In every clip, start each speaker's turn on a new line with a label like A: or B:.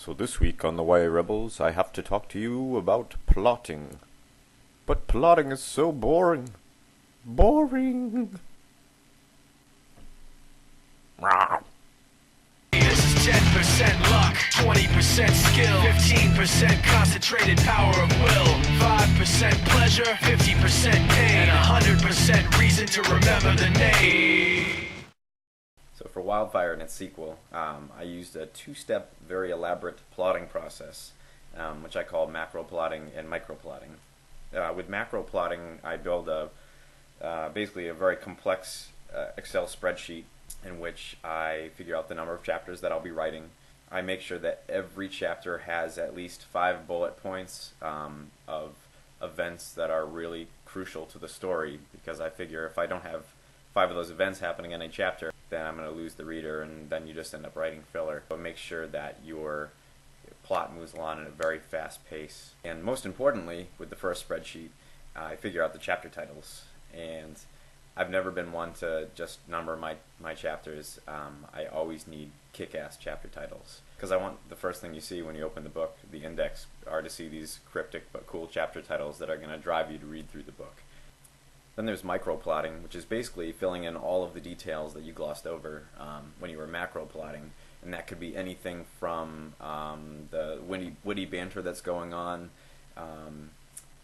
A: So this week on the YA Rebels, I have to talk to you about plotting. But plotting is so boring. Boring.
B: This is 10% luck, 20% skill, 15% concentrated power of will, 5% pleasure, 50% pain, and 100% reason to remember the name.
C: So for Wildfire and its sequel, I used a two-step, very elaborate plotting process, which I call macro plotting and micro plotting. With macro plotting, I build basically a very complex Excel spreadsheet in which I figure out the number of chapters that I'll be writing. I make sure that every chapter has at least 5 bullet points of events that are really crucial to the story, because I figure if I don't have 5 of those events happening in a chapter, then I'm going to lose the reader, and then you just end up writing filler. So make sure that your plot moves along at a very fast pace. And most importantly, with the first spreadsheet, I figure out the chapter titles. And I've never been one to just number my chapters. I always need kick-ass chapter titles, because I want the first thing you see when you open the book, the index, are to see these cryptic but cool chapter titles that are going to drive you to read through the book. Then there's micro-plotting, which is basically filling in all of the details that you glossed over when you were macro-plotting. And that could be anything from the witty banter that's going on,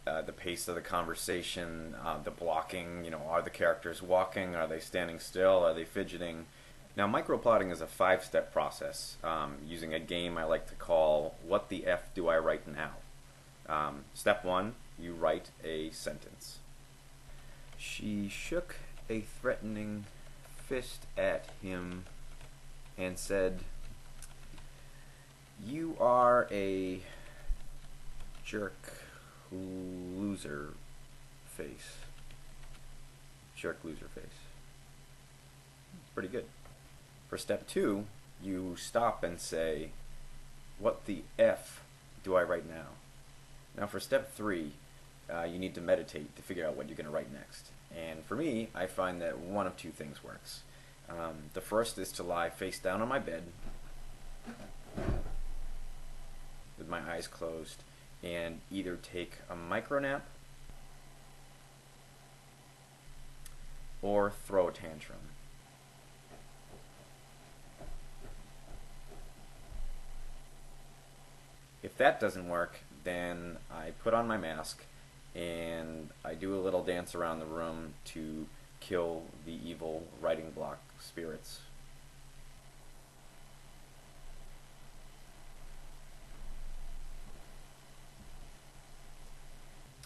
C: the pace of the conversation, the blocking, are the characters walking, are they standing still, are they fidgeting? Now, micro-plotting is a 5-step process using a game I like to call What the F Do I Write Now? Step 1, you write a sentence. She shook a threatening fist at him and said, "You are a jerk loser face." Jerk loser face. Pretty good. For step 2, you stop and say, "What the F do I write now?" Now for step 3, you need to meditate to figure out what you're going to write next. And for me, I find that one of 2 things works. The first is to lie face down on my bed with my eyes closed and either take a micro nap or throw a tantrum. If that doesn't work, then I put on my mask and I do a little dance around the room to kill the evil writing block spirits.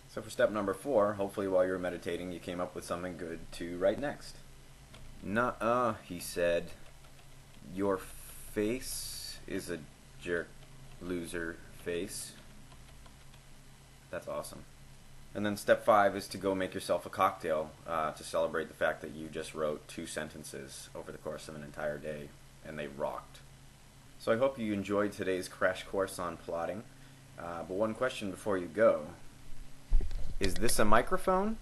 C: So for step number 4, hopefully while you're meditating you came up with something good to write next. "Nuh-uh," he said. "Your face is a jerk loser face." That's awesome. And then step 5 is to go make yourself a cocktail to celebrate the fact that you just wrote 2 sentences over the course of an entire day, and they rocked. So I hope you enjoyed today's crash course on plotting. But one question before you go. Is this a microphone?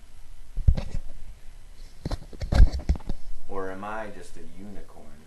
C: Or am I just a unicorn?